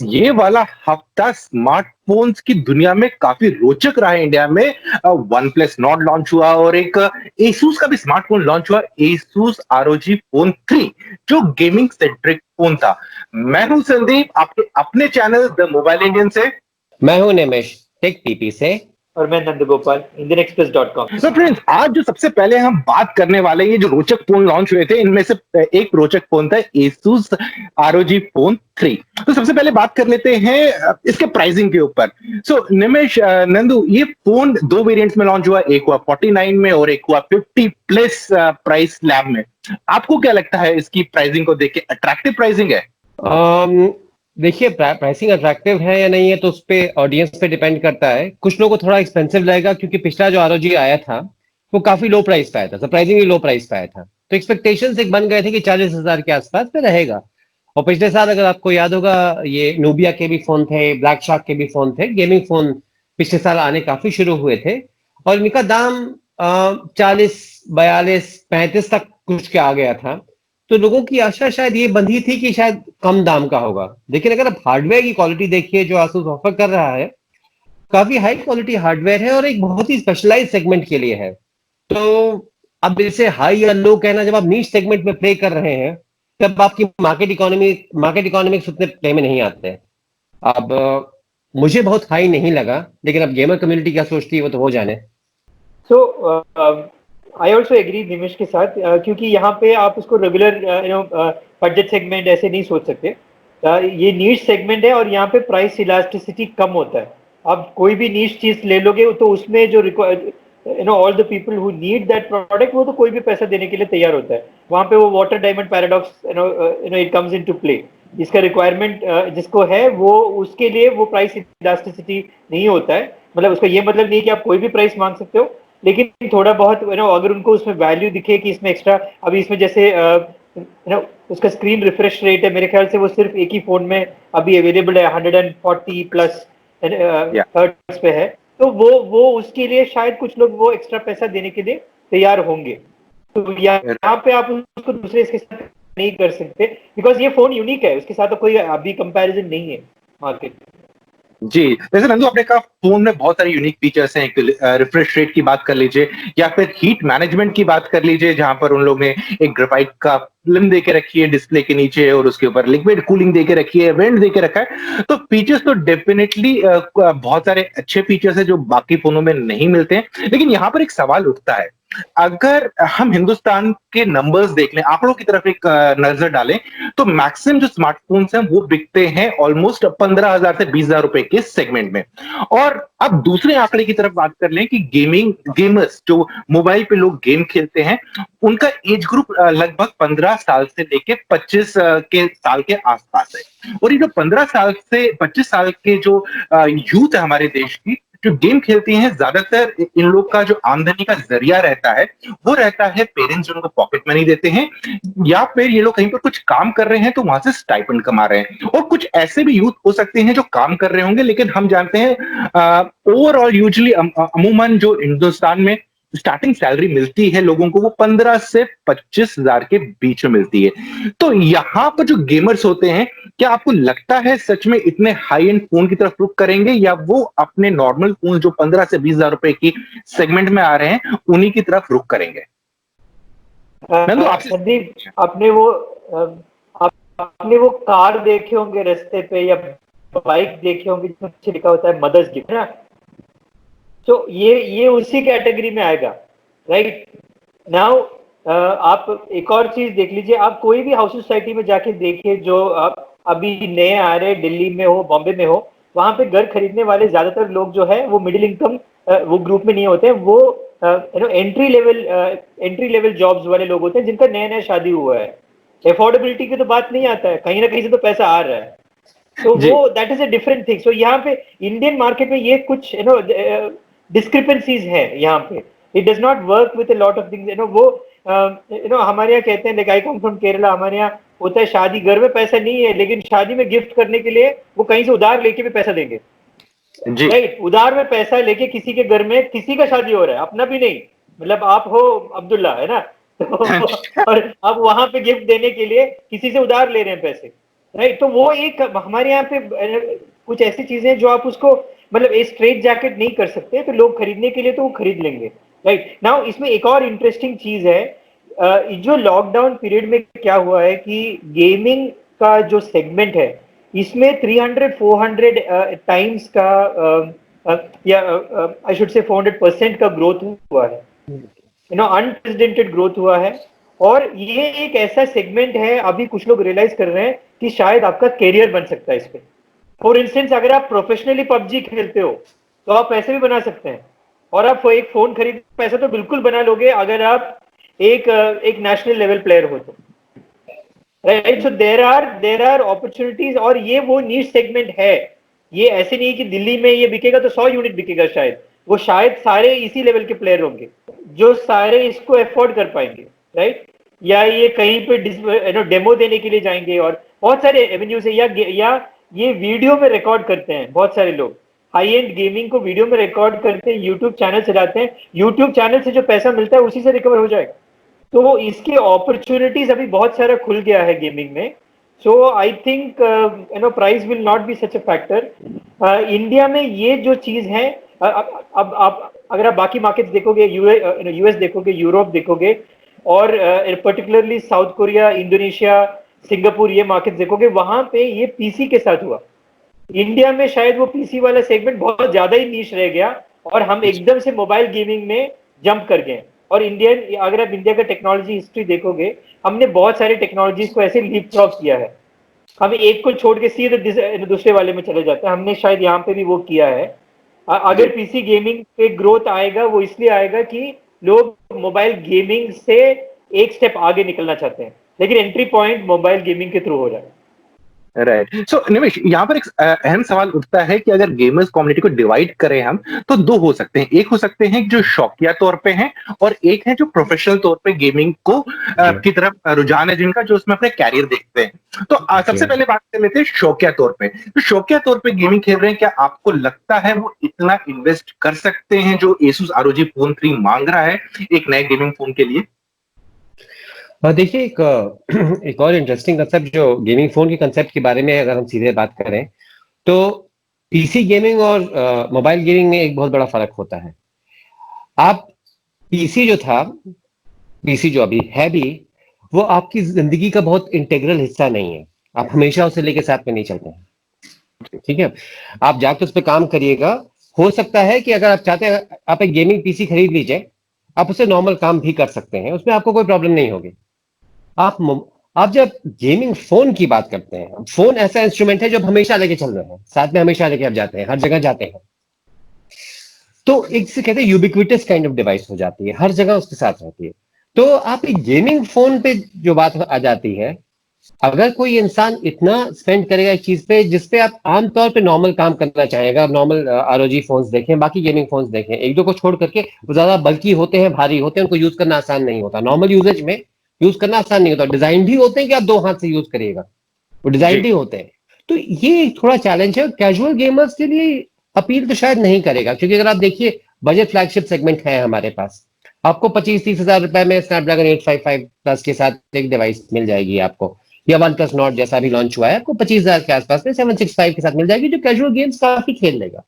ये वाला हफ्ता स्मार्टफोन्स की दुनिया में काफी रोचक रहा है। इंडिया में वन प्लस नॉट लॉन्च हुआ और एक Asus का भी स्मार्टफोन लॉन्च हुआ, Asus ROG Phone 3, जो गेमिंग सेंट्रिक फोन था। मैं हूं संदीप, आपके अपने चैनल द मोबाइल इंडियन से। मैं हूं निमेश, टेक टीपी से। और मैं नंदगोपाल, indianexpress.com। तो फ्रेंड्स, आज जो सबसे पहले हम बात करने वाले हैं, ये जो रोचक फोन लॉन्च हुए थे, इनमें से एक रोचक फोन था Asus ROG Phone 3। तो सबसे पहले बात कर लेते हैं इसके प्राइसिंग के ऊपर। सो निमेश, नंदू, ये फोन दो वेरिएंट्स में लॉन्च हुआ, एक हुआ 49 में और एक हुआ 50 प्लस प्राइस स्लैब में। आपको क्या लगता है इसकी प्राइसिंग को देख के? अट्रैक्टिव प्राइसिंग है? देखिए, प्राइसिंग अट्रैक्टिव है या नहीं है तो उस पे ऑडियंस पे डिपेंड करता है। कुछ लोगों को थोड़ा एक्सपेंसिव लगेगा क्योंकि पिछला जो ROG आया था वो काफी लो प्राइस पे आया था, सरप्राइजिंगली लो प्राइस पे आया था। तो एक्सपेक्टेशंस एक बन गए थे कि 40,000 के आसपास पे रहेगा। और पिछले साल अगर आपको याद होगा, ये नूबिया के भी फोन थे, ब्लैक शार्क के भी फोन थे, गेमिंग फोन पिछले साल आने काफी शुरू हुए थे और इनका दाम 40, 42, 35 तक कुछ के आ गया था। तो लोगों की आशा शायद ये बंधी थी कि शायद कम दाम का होगा। लेकिन अगर आप हार्डवेयर की क्वालिटी देखिए जो आसूस ऑफर कर रहा है, काफी हाई क्वालिटी हार्डवेयर है और एक बहुत ही स्पेशलाइज सेगमेंट के लिए है। तो अब इसे हाई या लो कहना, जब आप नीश सेगमेंट में प्ले कर रहे हैं तब आपकी मार्केट इकोनॉमिक्स उतने प्ले में नहीं आते। अब मुझे बहुत हाई नहीं लगा, लेकिन अब गेमर कम्युनिटी क्या सोचती है वो तो वो जाने। सो आई ऑल्सो एग्री निमिष के साथ, क्योंकि यहाँ पे आप उसको रेगुलर बजट सेगमेंट ऐसे नहीं सोच सकते। ये नीश सेगमेंट है और यहाँ पे प्राइस इलास्टिसिटी कम होता है। आप कोई भी नीश चीज ले लोगे तो उसमें जो all the people who need that product, वो तो कोई भी पैसा देने के लिए तैयार होता है। वहाँ पे वो water diamond paradox it comes into play. जिसका रिक्वायरमेंट जिसको है वो, उसके लिए वो प्राइस इलास्टिसिटी नहीं होता है। मतलब उसका ये मतलब नहीं कि आप कोई भी प्राइस मांग सकते हो, लेकिन थोड़ा बहुत अगर उनको उसमें वैल्यू दिखे कि इसमें एक्स्ट्रा, अभी इसमें जैसे उसका स्क्रीन रिफ्रेश रेट है, मेरे ख्याल से वो सिर्फ एक ही फोन में अभी अवेलेबल है, 140 प्लस हर्ट्ज पे है। तो वो उसके लिए शायद कुछ लोग वो एक्स्ट्रा पैसा देने के लिए तैयार होंगे। तो यहाँ पे आप उसको दूसरे इसके साथ नहीं कर सकते, बिकॉज ये फोन यूनिक है, उसके साथ तो कोई अभी कंपैरिजन नहीं है मार्केट। जी, जैसे नंदू आपने कहा, फोन में बहुत सारे यूनिक फीचर्स हैं। एक रिफ्रेश रेट की बात कर लीजिए, या फिर हीट मैनेजमेंट की बात कर लीजिए, जहां पर उन लोगों ने एक ग्रेफाइट का फिल्म दे के रखी है डिस्प्ले के नीचे और उसके ऊपर लिक्विड कूलिंग दे के रखी है, वेंट दे के रखा है। तो फीचर्स तो डेफिनेटली बहुत सारे अच्छे फीचर्स है जो बाकी फोनों में नहीं मिलते हैं। लेकिन यहाँ पर एक सवाल उठता है, अगर हम हिंदुस्तान के नंबर्स देख लें, आंकड़ों की तरफ एक नजर डालें, तो मैक्सिमम जो स्मार्टफोन्स हैं वो बिकते हैं ऑलमोस्ट 15,000 से 20,000 रुपए के सेगमेंट में। और अब दूसरे आंकड़े की तरफ बात कर लें कि गेमर्स जो मोबाइल पे लोग गेम खेलते हैं, उनका एज ग्रुप लगभग 15 साल से लेके 25 के साल के आसपास है। और ये जो 15 साल से 25 साल के जो यूथ है हमारे देश की, जो गेम खेलती हैं, ज्यादातर इन लोग का जो आमदनी का जरिया रहता है वो रहता है पेरेंट्स जो उनको पॉकेट मनी देते हैं, या फिर ये लोग कहीं पर कुछ काम कर रहे हैं तो वहां से स्टाइपेंड कमा रहे हैं। और कुछ ऐसे भी यूथ हो सकते हैं जो काम कर रहे होंगे, लेकिन हम जानते हैं ओवरऑल यूजुअली अमूमन जो हिंदुस्तान में स्टार्टिंग सैलरी मिलती है लोगों को, वो 15 से 25,000 के बीच में मिलती है। तो यहां पर जो गेमर्स होते हैं, क्या आपको लगता है सच में इतने हाई एंड फोन की तरफ रुख करेंगे, या वो अपने नॉर्मल फोन जो 15 से 20,000 रुपए की सेगमेंट में आ रहे हैं उन्हीं की तरफ रुख करेंगे? संदीप, आपने वो कार देखे होंगे रास्ते पे या बाइक देखे होंगे जिसमें पीछे लिखा होता है मदर्स गिफ्ट, है ना? तो ये उसी कैटेगरी में आएगा, राइट नाउ। आप एक और चीज देख लीजिए, आप कोई भी हाउस सोसाइटी में जाके देखिए, जो अभी नए आ रहे, दिल्ली में हो, बॉम्बे में हो, वहां पे घर खरीदने वाले ज्यादातर लोग जो है वो मिडिल इनकम वो ग्रुप में नहीं होते हैं। वो एंट्री लेवल जॉब्स वाले लोग होते हैं जिनका नया नया शादी हुआ है। अफोर्डेबिलिटी की तो बात नहीं आता है, कहीं ना कहीं से तो पैसा आ रहा है। तो वो that is a different thing. So यहाँ पे इंडियन मार्केट में ये कुछ डिस्क्रिपेंसीज है यहाँ पे। It does not work with a lot of things. वो हमारे यहाँ कहते हैं, like I come from Kerala, हमारे यहाँ होता है शादी, घर में पैसा नहीं है लेकिन शादी में गिफ्ट करने के लिए वो कहीं से उधार लेके भी पैसा देंगे, राइट? उधार में पैसा लेके किसी के घर में किसी का शादी हो रहा है, अपना भी नहीं, मतलब आप हो अब्दुल्ला, है ना? तो और अब वहां पे गिफ्ट देने के लिए किसी से उधार ले रहे हैं पैसे, राइट। तो वो एक हमारे यहाँ पे कुछ ऐसी चीजें हैं जो आप उसको मतलब एक स्ट्रेट जैकेट नहीं कर सकते, तो लोग खरीदने के लिए तो वो खरीद लेंगे। राइट नाउ इसमें एक और इंटरेस्टिंग चीज है, जो लॉकडाउन पीरियड में क्या हुआ है कि गेमिंग का जो सेगमेंट है इसमें 300-400 टाइम्स का या आई शुड से 400% का ग्रोथ हुआ है, अनप्रेसिडेंटेड ग्रोथ हुआ है। और ये एक ऐसा सेगमेंट है, अभी कुछ लोग रियलाइज कर रहे हैं कि शायद आपका कैरियर बन सकता है इस पे। फॉर इंस्टेंस अगर आप प्रोफेशनली पबजी खेलते हो तो आप पैसे भी बना सकते हैं, और आप एक फोन खरीद पैसे तो बिल्कुल बना लोगे अगर आप एक नेशनल लेवल प्लेयर हो तो। Right, so there are opportunities, और ये वो नीश सेगमेंट है। ये ऐसे नहीं कि दिल्ली में ये बिकेगा तो 100 यूनिट बिकेगा, शायद वो शायद सारे इसी लेवल के प्लेयर होंगे जो सारे इसको अफोर्ड कर पाएंगे। राइट, या ये कहीं पे डेमो देने के लिए जाएंगे, और बहुत सारे एवेन्यूज है, या ये वीडियो में रिकॉर्ड करते हैं। बहुत सारे लोग हाई एंड गेमिंग को वीडियो में रिकॉर्ड करते हैं, यूट्यूब चैनल चलाते हैं, यूट्यूब चैनल से जो पैसा मिलता है उसी से रिकवर हो जाएगा। तो इसके अपॉर्चुनिटीज अभी बहुत सारा खुल गया है गेमिंग में। So I think price will not be such a factor. India में ये जो चीज है, अब आप अगर आप बाकी मार्केट्स देखोगे, यूएस देखोगे, यूरोप देखोगे, और particularly south Korea, Indonesia, Singapore, ये मार्केट्स देखोगे, वहां पे ये पीसी के साथ हुआ। इंडिया में शायद वो पीसी वाला सेगमेंट बहुत ज्यादा ही नीश रह गया और हम एकदम से मोबाइल गेमिंग में जंप कर गए। और अगर आप इंडिया का टेक्नोलॉजी हिस्ट्री देखोगे, हमने बहुत सारी टेक्नोलॉजीज को ऐसे लीप फ्रॉग किया है, हमें एक को छोड़ के सीधे दूसरे वाले में चले जाते हैं। हमने शायद यहाँ पे भी वो किया है। अगर पीसी गेमिंग पे ग्रोथ आएगा वो इसलिए आएगा कि लोग मोबाइल गेमिंग से एक स्टेप आगे निकलना चाहते हैं, लेकिन एंट्री पॉइंट मोबाइल गेमिंग के थ्रू हो जाए। राइट, सो निमेश, यहाँ पर एक अहम सवाल उठता है कि अगर गेमर्स कम्युनिटी को डिवाइड करें हम, तो दो हो सकते हैं। एक हो सकते हैं जो शौकिया तौर पे हैं, और एक है जो प्रोफेशनल तौर पे गेमिंग को की तरफ रुझान है जिनका, जो उसमें अपने कैरियर देखते हैं। तो सबसे पहले बात कर लेते हैं शौकिया तौर पे। तो शौकिया तौर पे गेमिंग खेल रहे हैं, क्या आपको लगता है वो इतना इन्वेस्ट कर सकते हैं जो Asus ROG Phone 3 मांग रहा है एक नए गेमिंग फोन के लिए? देखिए, एक और इंटरेस्टिंग कंसेप्ट जो गेमिंग फोन के कंसेप्ट के बारे में अगर हम सीधे बात करें, तो पीसी गेमिंग और मोबाइल गेमिंग में एक बहुत बड़ा फर्क होता है। आप पीसी जो अभी है भी, वो आपकी जिंदगी का बहुत इंटीग्रल हिस्सा नहीं है। आप हमेशा उसे लेके साथ में नहीं चलते हैं, ठीक है। आप जाके उस पर काम करिएगा। हो सकता है कि अगर आप चाहते हैं आप एक गेमिंग पीसी खरीद लीजिए, आप उसे नॉर्मल काम भी कर सकते हैं, उसमें आपको कोई प्रॉब्लम नहीं होगी। आप जब गेमिंग फोन की बात करते हैं, फोन ऐसा इंस्ट्रूमेंट है जो आप हमेशा लेके चल रहे हैं, साथ में हमेशा लेके आप जाते हैं, हर जगह जाते हैं। तो एक से कहते हैं यूबिक्विटस काइंड ऑफ डिवाइस हो जाती है, हर जगह उसके साथ रहती है। तो आप एक गेमिंग फोन पे जो बात आ जाती है, अगर कोई इंसान इतना स्पेंड करेगा एक चीज पे जिसपे आप आमतौर पे नॉर्मल काम करना चाहेगा, नॉर्मल ROG फोन्स देखें, बाकी गेमिंग फोन्स देखें, एक दो को छोड़ करके, वो ज्यादा बल्कि होते हैं, भारी होते हैं, उनको यूज करना आसान नहीं होता, नॉर्मल यूजेज में यूज करना आसान नहीं होता। डिजाइन भी होते हैं कि आप दो हाथ से यूज करिएगा, वो डिजाइन भी होते हैं। तो ये थोड़ा चैलेंज है, कैजुअल गेमर्स के लिए अपील तो शायद नहीं करेगा, क्योंकि अगर आप देखिए बजट फ्लैगशिप सेगमेंट है हमारे पास, आपको 25-30 हजार रुपए में स्नैपड्रैगन 855 प्लस के साथ एक डिवाइस मिल जाएगी आपको, या OnePlus Nord जैसा भी लॉन्च हुआ है, आपको 25,000 के आसपास में 765 के साथ मिल जाएगी, जो कैजुअल गेम्स काफी खेल लेगा।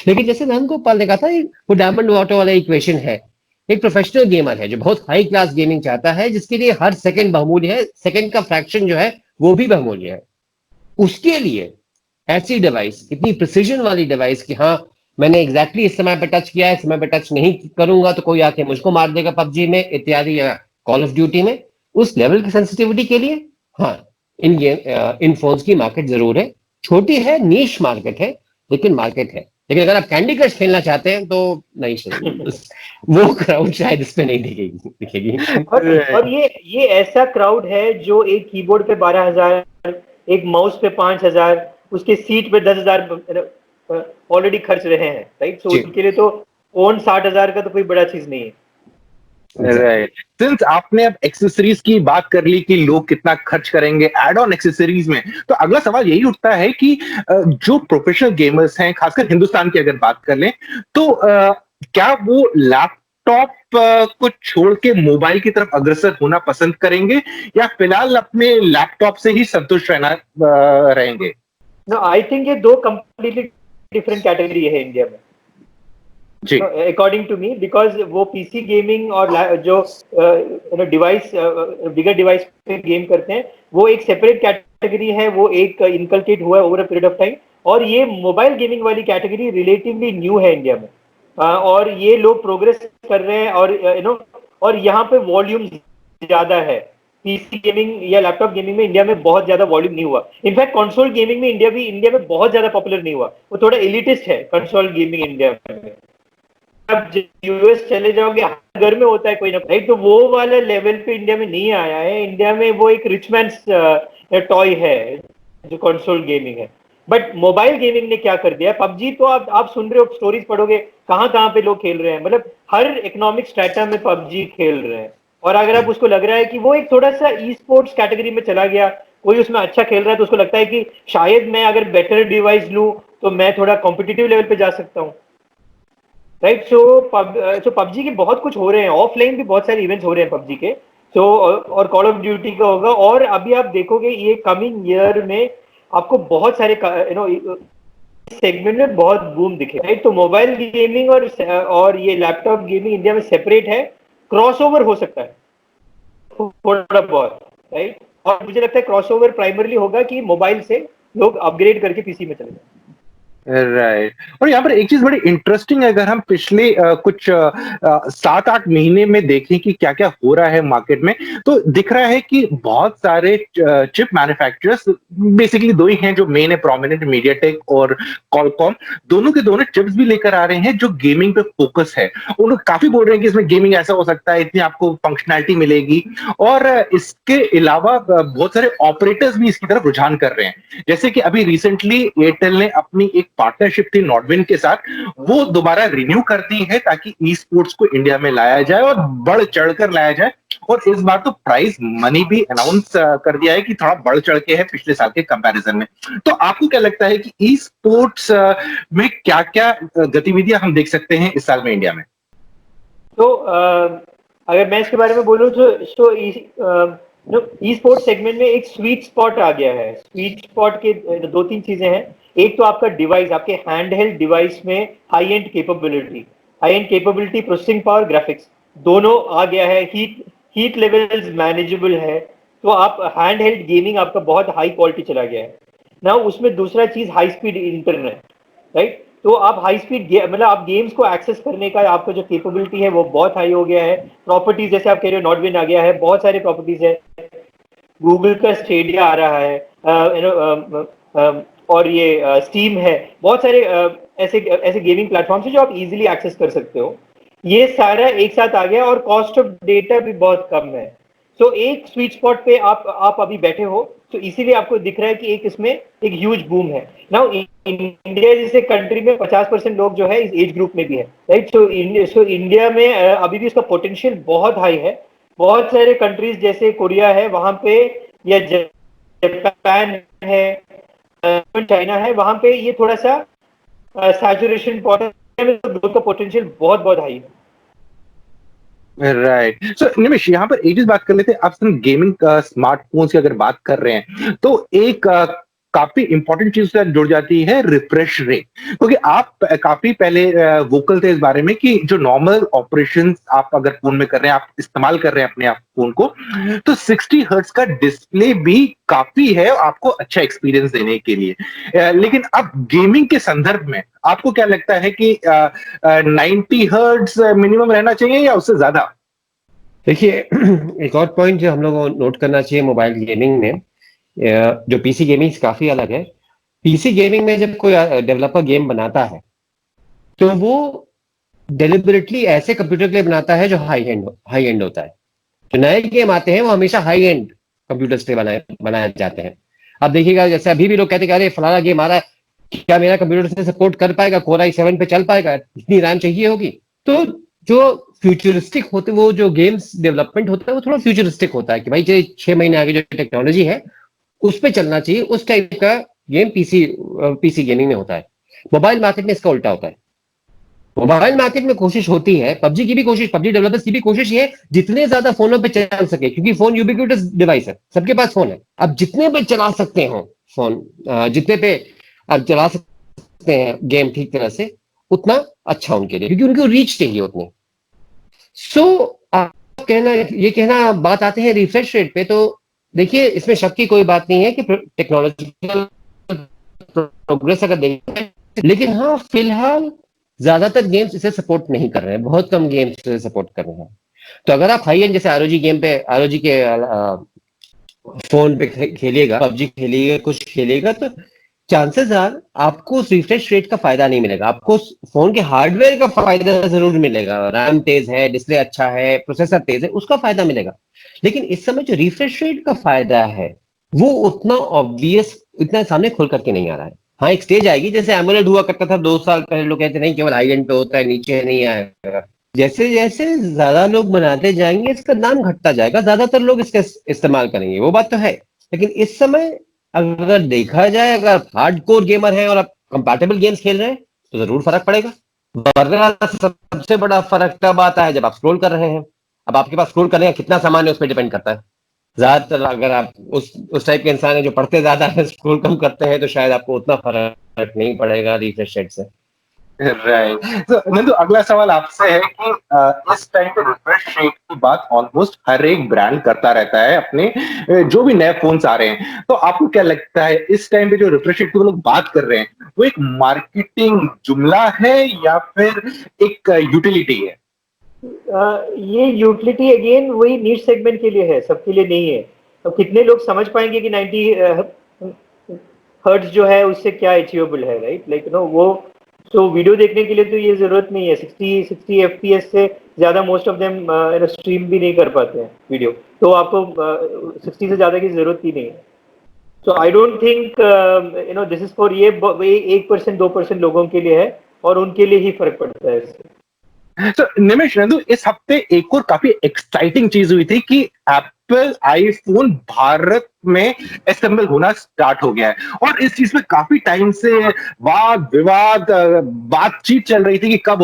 लेकिन जैसे धन गोपाल ने कहा था, वो डायमंड वाटर वाला इक्वेशन है। एक प्रोफेशनल गेमर है जो बहुत हाई क्लास गेमिंग चाहता है, जिसके लिए हर सेकंड बहुमूल्य है, सेकंड का फ्रैक्शन जो है वो भी बहुमूल्य है। उसके लिए ऐसी डिवाइस, इतनी प्रिसीजन वाली डिवाइस कि हाँ मैंने एग्जैक्टली इस समय पे टच किया है, इस समय पे टच नहीं करूंगा तो कोई आके मुझको मार देगा पबजी में इत्यादि, या कॉल ऑफ ड्यूटी में, उस लेवल की सेंसिटिविटी के लिए हाँ इन फोन्स की मार्केट जरूर है। छोटी है, नीश मार्केट है, लेकिन मार्केट है। लेकिन अगर आप कैंडी क्रश खेलना चाहते हैं तो नहीं चाहिए, वो क्राउड शायद इस पे नहीं दिखेगी। और ये ऐसा क्राउड है जो एक कीबोर्ड पे 12,000, एक माउस पे 5,000, उसके सीट पे 10,000 ऑलरेडी खर्च रहे हैं। राइट, सो उनके लिए तो फोन 60,000 का तो कोई बड़ा चीज नहीं है। राइट, सिंस आपने अब एक्सेसरीज की बात कर ली कि लोग कितना खर्च करेंगे एड ऑन एक्सेसरीज में, तो अगला सवाल यही उठता है कि जो प्रोफेशनल गेमर्स हैं, खासकर हिंदुस्तान की अगर बात कर लें, तो क्या वो लैपटॉप लैपटॉप को छोड़ के मोबाइल की तरफ अग्रसर होना पसंद करेंगे, या फिलहाल अपने लैपटॉप से ही संतुष्ट रहना रहेंगे? नो, आई थिंक ये दो कंप्लीटली डिफरेंट कैटेगरी है इंडिया में, जी। अकॉर्डिंग टू मी, बिकॉज वो पीसी गेमिंग और जो डिवाइस, बिगर डिवाइस पे गेम करते हैं, वो एक सेपरेट कैटेगरी है, वो एक इनकलकेट हुआ है over a period of time. और ये मोबाइल गेमिंग वाली कैटेगरी रिलेटिवली न्यू है इंडिया में, और ये लोग प्रोग्रेस कर रहे हैं, और और यहाँ पे वॉल्यूम ज्यादा है। पीसी गेमिंग या लैपटॉप गेमिंग में इंडिया में बहुत ज्यादा वॉल्यूम नहीं हुआ। इनफैक्ट कंसोल गेमिंग में इंडिया में बहुत ज्यादा पॉपुलर नहीं हुआ, वो थोड़ा एलिटिस्ट है कंसोल गेमिंग इंडिया में। अब यूएस चले जाओगे, हर घर में होता है कोई ना कोई, तो वो वाला लेवल पे इंडिया में नहीं आया है। इंडिया में वो एक रिचमैन्स टॉय है जो कंसोल गेमिंग है। बट मोबाइल गेमिंग ने क्या कर दिया, पबजी तो आप सुन रहे हो, स्टोरीज पढ़ोगे, कहाँ कहाँ पे लोग खेल रहे हैं, मतलब हर इकोनॉमिक स्ट्रेटा में पबजी खेल रहे हैं। और अगर आप उसको लग रहा है कि वो एक थोड़ा सा ई स्पोर्ट्स कैटेगरी में चला गया, कोई उसमें अच्छा खेल रहा है, तो उसको लगता है कि शायद मैं अगर बेटर डिवाइस लूं तो मैं थोड़ा कॉम्पिटिटिव लेवल पे जा सकता हूँ, राइट। सो पबजी के बहुत कुछ हो रहे हैं, ऑफलाइन भी बहुत सारे इवेंट्स हो रहे हैं पबजी के। सो और कॉल ऑफ ड्यूटी का होगा, और अभी आप देखोगे ये कमिंग ईयर में आपको बहुत सारे सेगमेंट में बहुत बूम दिखे, राइट। तो मोबाइल गेमिंग और ये लैपटॉप गेमिंग इंडिया में सेपरेट है, क्रॉसओवर हो सकता है थोड़ा बहुत, राइट। और मुझे लगता है क्रॉसओवर प्राइमरली होगा कि मोबाइल से लोग अपग्रेड करके पीसी में चले जाए। राइट। और यहाँ पर एक चीज बड़ी इंटरेस्टिंग है, अगर हम पिछले कुछ 7-8 महीने में देखें कि क्या क्या हो रहा है मार्केट में, तो दिख रहा है कि बहुत सारे चिप मैन्युफैक्चरर्स, बेसिकली दो ही हैं जो मेन है, प्रोमिनेंट, मीडियाटेक और कॉलकॉम, दोनों के दोनों चिप्स भी लेकर आ रहे हैं जो गेमिंग पे फोकस है। वो लोग काफी बोल रहे हैं कि इसमें गेमिंग ऐसा हो सकता है, इतनी आपको फंक्शनैलिटी मिलेगी, और इसके अलावा बहुत सारे ऑपरेटर्स भी इसकी तरफ रुझान कर रहे हैं। जैसे कि अभी रिसेंटली एयरटेल ने अपनी एक पार्टनरशिप थी नॉर्डविन के साथ, वो दोबारा रिन्यू कर दी है ताकि ई स्पोर्ट्स को इंडिया में लाया जाए और बढ़ चढ़कर लाया जाए। और इस बार तो प्राइस मनी भी अनाउंस कर दिया है कि थोड़ा बढ़ चढ़ के है पिछले साल के कंपैरिजन में। तो आपको क्या लगता है कि ई स्पोर्ट्स में क्या क्या गतिविधियां हम देख सकते हैं इस साल में इंडिया में? तो अगर मैं इसके बारे में बोलूं तो ई स्पोर्ट्स सेगमेंट में एक स्वीट स्पॉट आ गया है। स्वीट स्पॉट के दो तीन चीजें हैं। एक तो आपका डिवाइस, आपके हैंड हेल्ड डिवाइस में high and capability, processing power, graphics दोनों आ गया है। हीट लेवल्स मैनेजेबल है, तो आप हैंड हेल्ड गेमिंग आपका बहुत हाई क्वालिटी चला गया है ना। उसमें दूसरा चीज हाई स्पीड इंटरनेट, राइट। तो आप हाई स्पीड मतलब आप गेम्स को एक्सेस करने का आपका जो कैपेबिलिटी है वो बहुत हाई हो गया है। प्रॉपर्टीज जैसे आप कह रहे हो नॉर्डविन आ गया है, बहुत सारे प्रॉपर्टीज है, गूगल का स्टेडिया आ रहा है, और ये स्टीम है, बहुत सारे ऐसे गेमिंग प्लेटफॉर्म्स है जो आप इजीली एक्सेस कर सकते हो। ये सारा एक साथ आ गया, और कॉस्ट ऑफ डेटा भी बहुत कम है। तो एक स्वीट स्पॉट पे आप अभी बैठे हो, तो इसीलिए आपको दिख रहा है कि इसमें एक ह्यूज बूम है। नाउ इंडिया जैसे कंट्री में 50% लोग जो है इस एज ग्रुप में भी है, राइट। सो इंडिया में अभी भी उसका पोटेंशियल बहुत हाई है। बहुत सारे कंट्रीज जैसे कोरिया है वहां पे, या जापान है, चाइना है, वहां पे ये थोड़ा सा सैचुरेशन पॉइंट, ग्रोथ का पोटेंशियल बहुत बहुत हाई है। राइट। सो निमिष, यहाँ पर एक चीज बात कर लेते हैं। आप गेमिंग स्मार्टफोन्स की अगर बात कर रहे हैं, तो एक काफी इंपॉर्टेंट चीज से जुड़ जाती है रिफ्रेश रेट, क्योंकि आप काफी पहले वोकल थे इस बारे में कि जो नॉर्मल ऑपरेशंस आप अगर फोन में कर रहे हैं, आप इस्तेमाल कर रहे हैं अपने आप फोन को, तो 60 हर्ट्ज का डिस्प्ले भी काफी है आपको अच्छा एक्सपीरियंस देने के लिए। लेकिन अब गेमिंग के संदर्भ में आपको क्या लगता है कि 90 हर्ट्ज मिनिमम रहना चाहिए या उससे ज्यादा? देखिए, एक और पॉइंट जो हम लोग को नोट करना चाहिए मोबाइल गेमिंग में, जो पीसी गेमिंग से काफी अलग है। पीसी गेमिंग में जब कोई डेवलपर गेम बनाता है, तो वो डेलिबरेटली ऐसे कंप्यूटर के लिए बनाता है जो हाई एंड होता है। जो नए गेम आते हैं वो हमेशा हाई एंड कंप्यूटर्स पे बनाए जाते हैं। अब देखिएगा, जैसे अभी भी लोग कहते हैं कि अरे फलाना गेम आ रहा है, क्या मेरा कंप्यूटर से सपोर्ट कर पाएगा, कोर i7 पे चल पाएगा, इतनी रैम चाहिए होगी। तो जो फ्यूचरिस्टिक होते, वो जो गेम्स डेवलपमेंट होता है वो थोड़ा फ्यूचरिस्टिक होता है कि भाई 6 महीने आगे जो टेक्नोलॉजी है उस पर चलना चाहिए। उस टाइप का गेम पीसी गेमिंग में होता है। मोबाइल मार्केट में इसका उल्टा होता है। मोबाइल मार्केट में कोशिश होती है, पबजी की भी कोशिश, पबजी डेवलपर्स की भी कोशिश ये है जितने ज्यादा फोनों पे चल सके, क्योंकि फोन यूबिक्विटस डिवाइस है, सबके पास फोन है। अब जितने पे चला सकते हो फोन, जितने पे आप चला सकते हैं गेम ठीक तरह से, उतना अच्छा उनके लिए, क्योंकि उनको रीच चाहिए उतनी। सो आप कहना, ये कहना, बात आते हैं रिफ्रेश रेट पे, तो देखिए इसमें शक की कोई बात नहीं है कि टेक्नोलॉजिकल प्रोग्रेस अगर देखें, लेकिन हाँ फिलहाल ज्यादातर गेम्स इसे सपोर्ट नहीं कर रहे हैं, बहुत कम गेम्स इसे सपोर्ट कर रहे हैं। तो अगर आप हाई एंड जैसे आरओजी गेम पे, आरओजी के फोन पे खेलिएगा, पबजी खेलिएगा, कुछ खेलिएगा, तो चांसेस आर आपको उस रिफ्रेश रेट का फायदा नहीं मिलेगा, आपको उस फोन के हार्डवेयर का फायदा जरूर मिलेगा, रैम तेज है, डिस्प्ले अच्छा है, प्रोसेसर तेज है, उसका फायदा मिलेगा। लेकिन इस समय जो रिफ्रेश रेट का फायदा है वो उतना ऑब्वियस, इतना सामने खुल करके नहीं आ रहा है। हाँ एक स्टेज आएगी, जैसे एमोलेड हुआ करता था 2 साल पहले, लोग कहते नहीं केवल हाई एंड पे होता है, नीचे नहीं आएगा। जैसे जैसे ज्यादा लोग बनाते जाएंगे इसका दाम घटता जाएगा, ज्यादातर लोग इसका इस्तेमाल करेंगे, वो बात तो है। लेकिन इस समय अगर देखा जाए, अगर हार्ड कोर गेमर हैं और आप कंपैटिबल गेम्स खेल रहे हैं तो जरूर फर्क पड़ेगा। वरना सबसे बड़ा फर्क तब आता है जब आप स्क्रॉल कर रहे हैं। अब आपके पास स्क्रॉल करने का कितना सामान है उस पर डिपेंड करता है। ज्यादातर अगर आप उस टाइप के इंसान है जो पढ़ते ज्यादा है, स्क्रॉल कम करते हैं, तो शायद आपको उतना फर्क नहीं पड़ेगा रिफ्रेश रेट से। राइट। तो नंदू, अगला सवाल आपसे है कि इस टाइम पे रिफ्रेश रेट की बात ऑलमोस्ट हर एक ब्रांड करता रहता है अपने जो भी नए फोन्स आ रहे हैं, तो आपको क्या लगता है इस टाइम पे जो रिफ्रेश रेट की वो लोग बात कर रहे हैं वो एक मार्केटिंग जुमला है या फिर एक यूटिलिटी है? ये यूटिलिटी अगेन वही नीश सेगमेंट के लिए है, सबके लिए नहीं है। अब कितने लोग समझ पाएंगे कि 90 हर्ट्ज जो है उससे क्या अचीवेबल है, राइट? लाइक नो वो, तो वीडियो देखने के लिए तो ये जरूरत नहीं है। 60 एफपीएस से ज्यादा मोस्ट ऑफ देम स्ट्रीम भी नहीं कर पाते हैं वीडियो, तो आपको 60 से ज्यादा की जरूरत ही नहीं है। So I don't think this is for ये 1% 2% लोगों के लिए है, और उनके लिए ही फर्क पड़ता है इससे। तो निमेश, नंदू, इस हफ्ते एक और काफी एक्साइटिंग चीज हुई थी कि एप्पल आईफोन भारत में असेंबल होना स्टार्ट हो गया है, और इस चीज में काफी टाइम से वाद विवाद बातचीत चल रही थी कि कब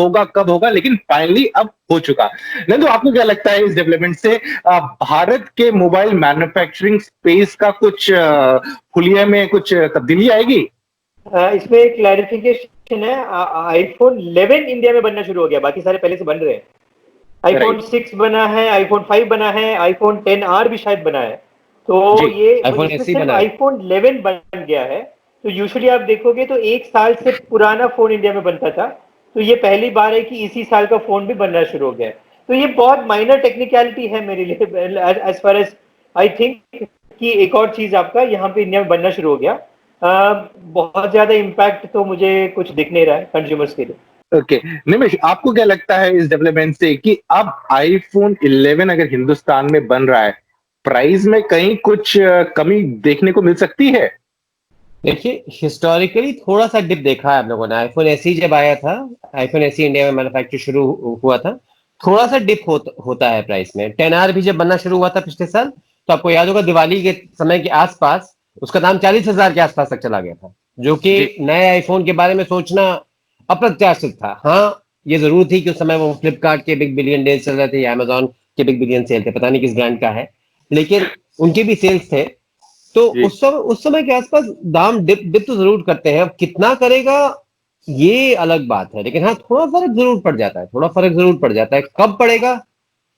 होगा, लेकिन फाइनली अब हो चुका। नंदू, आपको क्या लगता है इस डेवलपमेंट से भारत के मोबाइल मैन्युफैक्चरिंग स्पेस का कुछ हुलिया में कुछ तब्दीली आएगी? इसमें एक क्लैरिफिकेशन है, आईफोन 11 इंडिया में बनना शुरू हो गया, बाकी सारे पहले से बन रहे हैं। आईफोन 6 बना है, आईफोन 5 बना है, आईफोन 10R भी शायद बना है। तो ये आईफोन इसमें एसई सिर्फ बना है। आईफोन 11 बन गया है। तो यूजुअली आप देखोगे तो 1 साल से पुराना फोन इंडिया में बनता था, तो ये पहली बार है कि इसी साल का फोन भी बनना शुरू हो गया है। तो ये बहुत माइनर टेक्निकलिटी है मेरे लिए, as far as I think, कि एक और चीज आपका यहाँ पे इंडिया में बनना शुरू हो गया। बहुत ज्यादा इम्पैक्ट तो मुझे कुछ दिख नहीं रहा है कंज्यूमर्स के लिए। ओके, निमिष, आपको क्या लगता है इस डेवलपमेंट से कि अब आईफोन 11 अगर हिंदुस्तान में बन रहा है, प्राइस में कहीं कुछ कमी देखने को मिल सकती है? देखिए हिस्टोरिकली थोड़ा सा डिप देखा है आप लोगों ने, आईफोन एसई जब आया था, आईफोन एसई इंडिया में मैन्युफैक्चर शुरू हुआ था, थोड़ा सा डिप होता है प्राइस में। 10R भी जब बनना शुरू हुआ था पिछले साल, तो आपको याद होगा दिवाली के समय के आसपास उसका दाम 40,000 के आसपास तक चला गया था, जो कि जी। नए आईफोन के बारे में सोचना अप्रत्याशित था। हाँ ये जरूर थी कि उस समय वो फ्लिपकार्ट के बिग बिलियन डेज चल रहे थे या अमेजोन के बिग बिलियन सेल थे, पता नहीं किस ब्रांड का है, लेकिन उनके भी सेल्स थे। तो जी। उस समय के आसपास दाम डिप डिप तो जरूर करते हैं। अब कितना करेगा ये अलग बात है, लेकिन हाँ थोड़ा फर्क जरूर पड़ जाता है, थोड़ा फर्क जरूर पड़ जाता है। कब पड़ेगा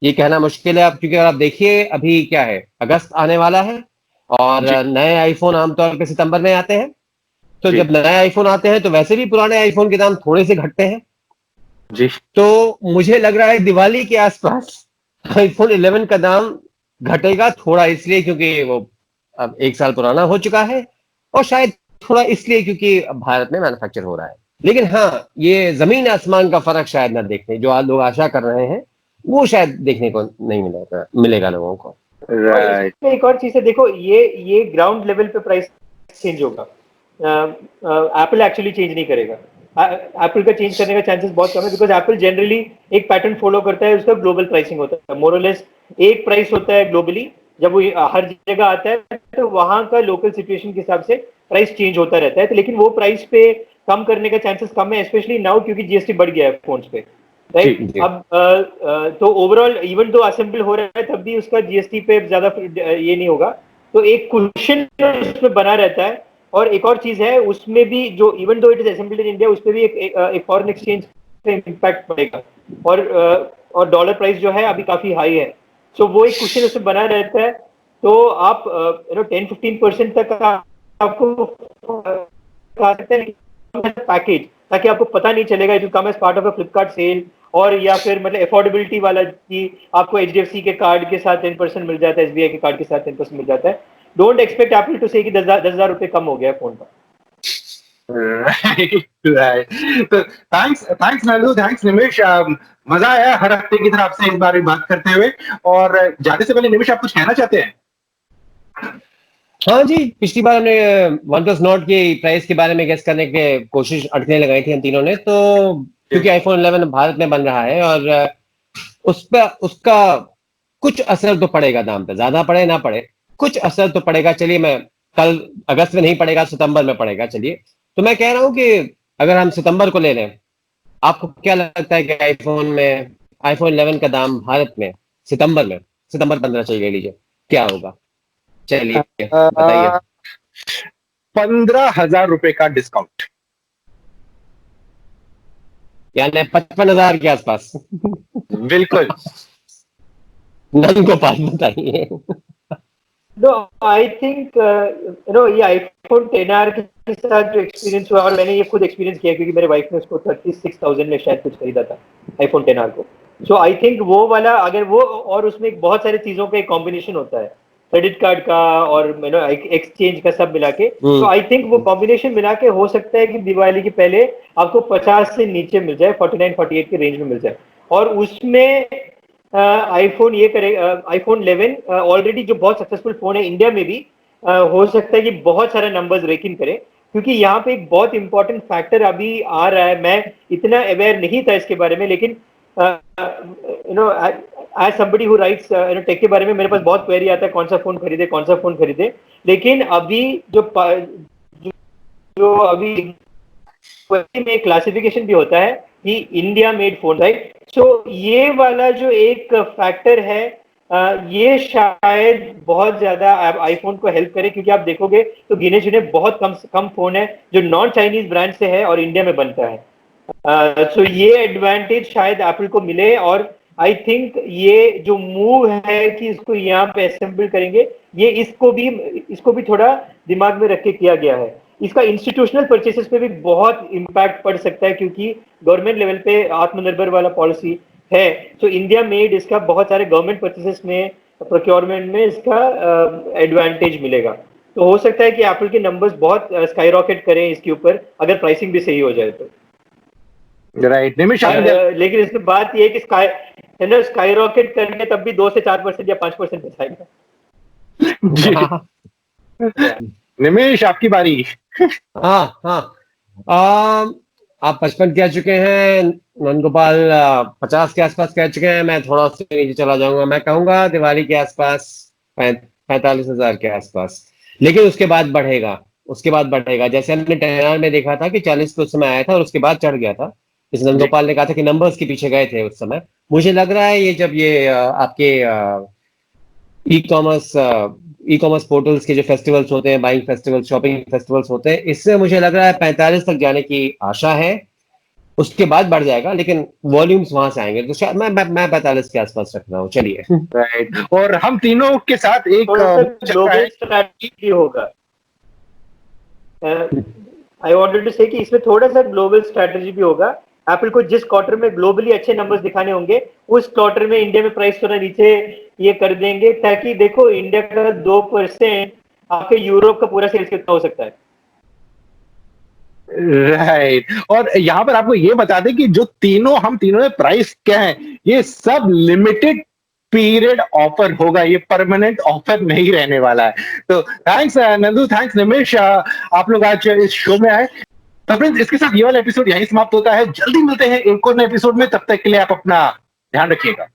ये कहना मुश्किल है अब, क्योंकि अगर आप देखिए अभी क्या है, अगस्त आने वाला है और जी। नए आईफोन आमतौर पे सितंबर में आते हैं। तो जी। जब नए आईफोन आते हैं तो वैसे भी पुराने आईफोन के दाम थोड़े से घटते हैं। जी। तो मुझे लग रहा है दिवाली के आसपास आईफोन 11 का दाम घटेगा, थोड़ा इसलिए क्योंकि वो अब 1 साल पुराना हो चुका है, और शायद थोड़ा इसलिए क्योंकि अब भारत में मैन्युफैक्चर हो रहा है। लेकिन हाँ ये जमीन आसमान का फर्क शायद ना देखने जो आज लोग आशा कर रहे हैं, वो शायद देखने को नहीं मिलेगा लोगों को। और राइट। इसमें एक और चीज है, देखो ये ग्राउंड लेवल पे प्राइस चेंज होगा, एप्पल एक्चुअली चेंज नहीं करेगा। एप्पल का चेंज करने का चांसेस बहुत कम है, बिकॉज एप्पल जनरली एक पैटर्न फॉलो करता है, उसका ग्लोबल प्राइसिंग होता है, मोरलेस एक प्राइस होता है ग्लोबली। जब वो हर जगह आता है तो वहां का लोकल सिचुएशन के हिसाब से प्राइस चेंज होता रहता है। तो लेकिन वो प्राइस पे कम करने का चांसेस कम है, स्पेशली नाउ क्योंकि जीएसटी बढ़ गया है फोन्स पे, राइट। अब तो ओवरऑल इवन तो असेंबल हो रहा है तब भी उसका जीएसटी पे ज्यादा ये नहीं होगा, तो एक क्वेश्चन उसमें बना रहता है। और एक और चीज है उसमें भी, जो even though it is assembled in India, उसमें भी एक फॉरेन एक्सचेंज पे इम्पैक्ट पड़ेगा, और डॉलर प्राइस जो है अभी काफी हाई है, सो वो एक क्वेश्चन उसमें बना रहता है। तो आप 10-15% तक आपको पैकेज, ताकि आपको पता नहीं चलेगा it will come as part of a Flipkart sale, और या फिर मतलब अफोर्डेबिलिटी वाला कि आपको एचडीएफसी के कार्ड के साथ 10% मिल जाता है, एसबीआई के कार्ड के साथ 10% मिल जाता है। डोंट एक्सपेक्ट एप्पल टू से कि 10,000 रुपए कम हो गया फोन का। राइट। तो थैंक्स नंदू, थैंक्स निमिष। मजा आया हर हफ्ते की तरह आपसे इस बारे में बात करते हुए। और जाने से पहले निमिष, आप कुछ कहना चाहते हैं? हाँ जी, पिछली बार हमने वन प्लस नॉट की प्राइस के बारे में गेस करने की कोशिश अटकने लगाई थी हम तीनों ने, तो क्योंकि आईफोन 11 भारत में बन रहा है और उस पर उसका कुछ असर तो पड़ेगा, दाम पे ज्यादा पड़े ना पड़े कुछ असर तो पड़ेगा। चलिए, मैं कल अगस्त में नहीं पड़ेगा, सितंबर में पड़ेगा। चलिए, तो मैं कह रहा हूँ कि अगर हम सितंबर को ले लें, आपको क्या लगता है कि आईफोन 11 का दाम भारत में सितंबर 15 चलिए ले लीजिए, क्या होगा? चलिए बताइए। 15,000 रुपए का डिस्काउंट। यानी 55,000 के आसपास। बिल्कुल। नंद गोपाल बताइए। नो, आई थिंक ये आईफोन 10R के साथ जो एक्सपीरियंस हुआ, और मैंने ये खुद एक्सपीरियंस किया क्योंकि मेरे वाइफ ने उसको 36,000 में शायद कुछ खरीदा था आईफोन 10R को। सो आई थिंक वो वाला, अगर वो, और उसमें बहुत सारी चीजों का एक कॉम्बिनेशन होता है, क्रेडिट कार्ड का और एक्सचेंज का सब मिला के, तो आई थिंक वो कॉम्बिनेशन मिला के हो सकता है कि दिवाली के पहले आपको 50 से नीचे मिल जाए, 49-48 के रेंज में मिल जाए। और उसमें आईफोन ये करेगा, आईफोन 11 ऑलरेडी जो बहुत सक्सेसफुल फोन है इंडिया में भी, हो सकता है कि बहुत सारे नंबर्स ब्रेक इन करे, क्योंकि यहाँ पे एक बहुत इंपॉर्टेंट फैक्टर अभी आ रहा है। मैं इतना अवेयर नहीं था इसके बारे में, लेकिन as somebody who writes tech के बारे में मेरे पास बहुत क्वेरी आता है, कौन सा फोन खरीदे। लेकिन अभी जो अभी में क्लासिफिकेशन भी होता है कि इंडिया मेड फोन, राइट। सो ये वाला जो एक फैक्टर है, ये शायद बहुत ज्यादा आईफोन को हेल्प करे, क्योंकि आप देखोगे तो गिने चुने बहुत कम फोन है जो नॉन चाइनीज ब्रांड से है और इंडिया में बनता है। सो ये एडवांटेज शायद एप्पल को मिले, और आई थिंक ये जो मूव है कि इसको यहाँ पे असेंबल करेंगे, ये इसको भी थोड़ा दिमाग में रख के किया गया है। इसका इंस्टीट्यूशनल परचेसेस पे भी बहुत इम्पैक्ट पड़ सकता है, क्योंकि गवर्नमेंट लेवल पे आत्मनिर्भर वाला पॉलिसी है। तो इंडिया मेड इसका बहुत सारे गवर्नमेंट परचेसेस में, प्रोक्योरमेंट में इसका एडवांटेज मिलेगा। तो हो सकता है कि एप्पल के नंबर्स बहुत स्काई रॉकेट करें इसके ऊपर, अगर प्राइसिंग भी सही हो जाए तो। राइट निमिष, लेकिन इसकी बात ये है कि स्काई रॉकेट करने तब भी 2 से 4% या 5% बचाएगा। निमिष, आपकी बारी। हाँ हाँ, आप 55 कह चुके हैं, नंद गोपाल 50 के आसपास कह चुके हैं, मैं थोड़ा उससे नीचे चला जाऊंगा, मैं कहूंगा दिवाली के आसपास 45,000 के आसपास। लेकिन उसके बाद बढ़ेगा, जैसे हमने 10R में देखा था कि 40 पे उस समय आया था और उसके बाद चढ़ गया था। इस नंद गोपाल ने कहा था कि नंबर्स के पीछे गए थे उस समय। मुझे लग रहा है ये जब ये आपके ई कॉमर्स पोर्टल्स के जो फेस्टिवल्स होते हैं, बाइंग फेस्टिवल्स, शॉपिंग फेस्टिवल्स होते हैं, इससे मुझे लग रहा है 45 तक जाने की आशा है। उसके बाद बढ़ जाएगा, लेकिन वॉल्यूम्स वहां से आएंगे, तो शायद मैं 45 के आसपास रख रहा हूँ। चलिए, राइट। और हम तीनों के साथ एक ग्लोबल स्ट्रैटेजी होगा। आई वांटेड टू से कि इसमें थोड़ा सा ग्लोबल स्ट्रैटेजी भी होगा। एप्पल को जिस क्वार्टर में ग्लोबली अच्छे नंबर्स दिखाने होंगे, उस क्वार्टर में इंडिया में प्राइस थोड़ा नीचे ये कर देंगे, ताकि देखो इंडिया का 2% आपके यूरोप का पूरा सेल्स कितना हो सकता है। राइट। और यहाँ पर आपको ये बता दें कि जो हम तीनों ने प्राइस क्या है, ये सब लिमिटेड पीरियड ऑफर होगा, ये परमानेंट ऑफर नहीं रहने वाला है। तो थैंक्स नंदू, थैंक्स निमिष, आप लोग आज इस शो में आए। तो फ्रेंड्स, इसके साथ ये वाला एपिसोड यहीं समाप्त होता है। जल्दी मिलते हैं एक और नए एपिसोड में, तब तक के लिए आप अपना ध्यान रखिएगा।